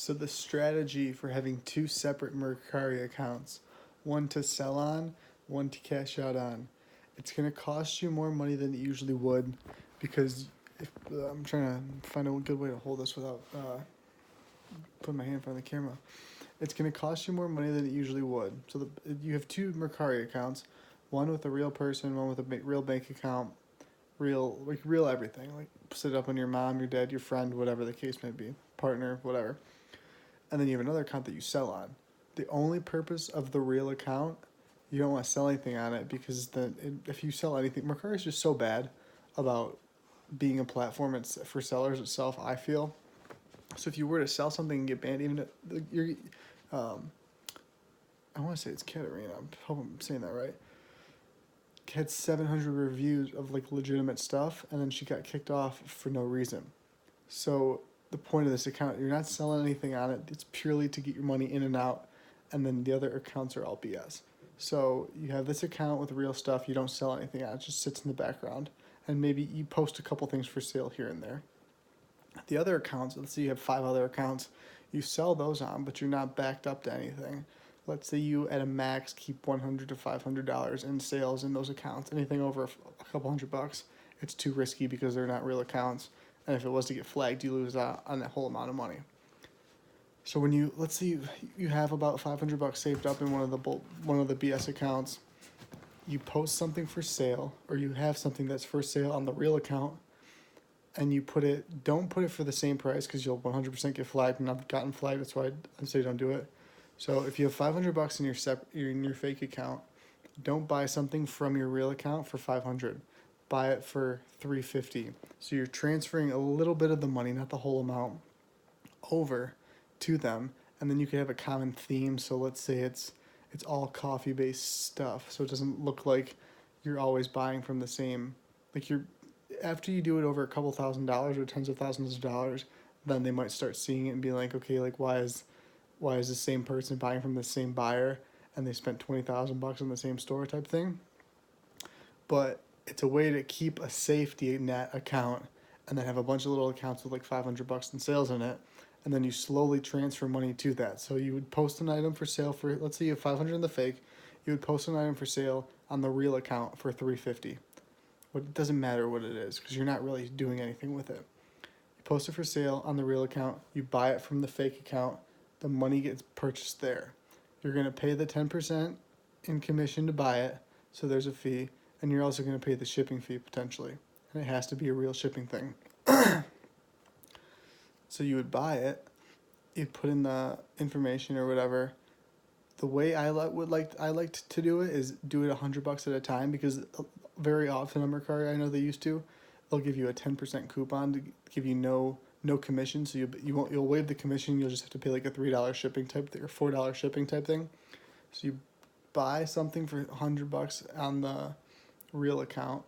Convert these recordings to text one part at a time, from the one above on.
So the strategy for having two separate Mercari accounts, one to sell on, one to cash out on, it's going to cost you more money than it usually would, because if I'm trying to find a good way to hold this without putting my hand in front of the camera. It's going to cost you more money than it usually would. So you have two Mercari accounts, one with a real person, one with a real bank account, real everything, like set up on your mom, your dad, your friend, whatever the case may be, partner, whatever. And then you have another account that you sell on. The only purpose of the real account, you don't want to sell anything on it, because then if you sell anything, Mercari is just so bad about being a platform for sellers itself, I feel. So if you were to sell something and get banned, even you're, I want to say it's Katarina. I hope I'm saying that right. Had 700 reviews of like legitimate stuff, and then she got kicked off for no reason. So the point of this account, you're not selling anything on it. It's purely to get your money in and out, and then the other accounts are all BS. So you have this account with real stuff. You don't sell anything on it. It just sits in the background, and maybe you post a couple things for sale here and there. The other accounts, let's say you have 5 other accounts, you sell those on, but you're not backed up to anything. Let's say you at a max keep $100 to $500 in sales in those accounts. Anything over a couple $100, it's too risky because they're not real accounts. And if it was to get flagged, you lose out on that whole amount of money. So when let's say you have about $500 saved up in one of the BS accounts, you post something for sale, or you have something that's for sale on the real account, and you don't put it for the same price, because you'll 100% get flagged, and I've gotten flagged. That's why I say don't do it. So if you have $500 in your fake account, don't buy something from your real account for $500. Buy it for $350. So you're transferring a little bit of the money, not the whole amount, over to them, and then you could have a common theme. So let's say it's all coffee based stuff, so it doesn't look like you're always buying from the same, like you're after you do it over a couple $1,000s or tens of thousands of dollars, then they might start seeing it and be like, okay, like why is the same person buying from the same buyer, and they spent $20,000 in the same store type thing. But it's a way to keep a safety net account, and then have a bunch of little accounts with like $500 in sales in it, and then you slowly transfer money to that. So you would post an item for sale for, let's say you have 500 in the fake, you would post an item for sale on the real account for $350. It doesn't matter what it is, because you're not really doing anything with it. You post it for sale on the real account, you buy it from the fake account, the money gets purchased there. You're going to pay the 10% in commission to buy it, so there's a fee, and you're also going to pay the shipping fee potentially, and it has to be a real shipping thing. So you would buy it, you'd put in the information or whatever. The way I like to do it is do it $100 at a time, because very often on Mercari, I know they used to, they'll give you a 10% coupon to give you no commission. So you'll waive the commission. You'll just have to pay like a $3 shipping type thing, or $4 shipping type thing. So you buy something for $100 on the real account.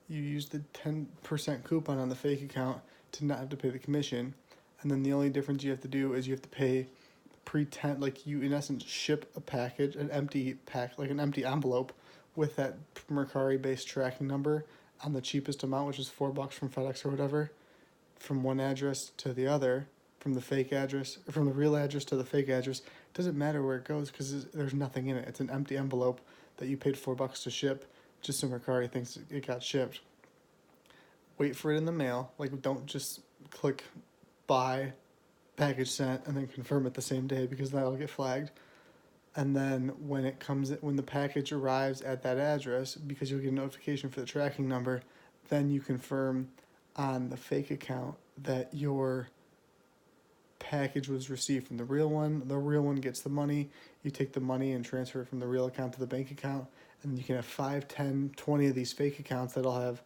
You use the 10% coupon on the fake account to not have to pay the commission. And then the only difference you have to do is you have to pay pretend, like you in essence ship a package, an empty envelope with that Mercari based tracking number on the cheapest amount, which is $4 from FedEx or whatever, from one address to the other, from the fake address, or from the real address to the fake address. It doesn't matter where it goes, because there's nothing in it. It's an empty envelope that you paid $4 to ship, just so Mercari thinks it got shipped. Wait for it in the mail. Like, don't just click buy, package sent, and then confirm it the same day, because that'll get flagged. And then when the package arrives at that address, because you'll get a notification for the tracking number, then you confirm on the fake account that your package was received from the real one. The real one gets the money. You take the money and transfer it from the real account to the bank account, and you can have 5, 10, 20 of these fake accounts that'll have,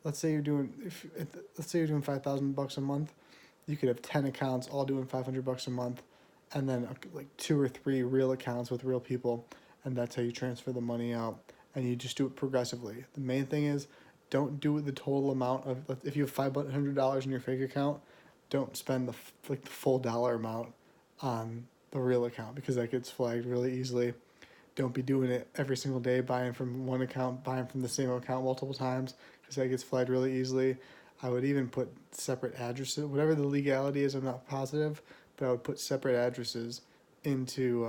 let's say you're doing $5,000 a month. You could have 10 accounts all doing $500 a month, and then like 2 or 3 real accounts with real people, and that's how you transfer the money out. And you just do it progressively. The main thing is, don't do the total amount of, if you have $500 in your fake account, don't spend the full dollar amount on the real account, because that gets flagged really easily. Don't be doing it every single day, buying from one account, buying from the same account multiple times, because that gets flagged really easily. I would even put separate addresses, whatever the legality is. I'm not positive, but I would put separate addresses into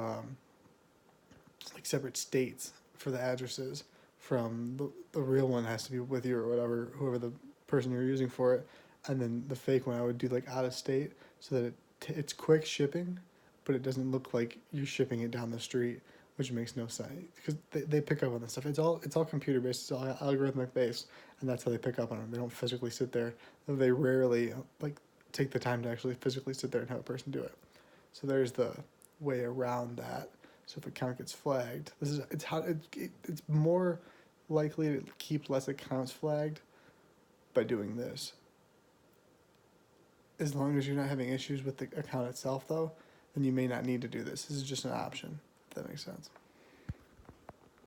like separate states for the addresses. From the real one has to be with you or whatever, whoever the person you're using for it, and then the fake one I would do like out of state so that it's quick shipping, but it doesn't look like you're shipping it down the street, which makes no sense because they pick up on this stuff. It's all computer based, it's all algorithmic based, and that's how they pick up on it. They don't physically sit there. They rarely like take the time to actually physically sit there and have a person do it. So there's the way around that. So if account gets flagged, it's more likely to keep less accounts flagged by doing this. As long as you're not having issues with the account itself, though, then you may not need to do this. This is just an option, if that makes sense.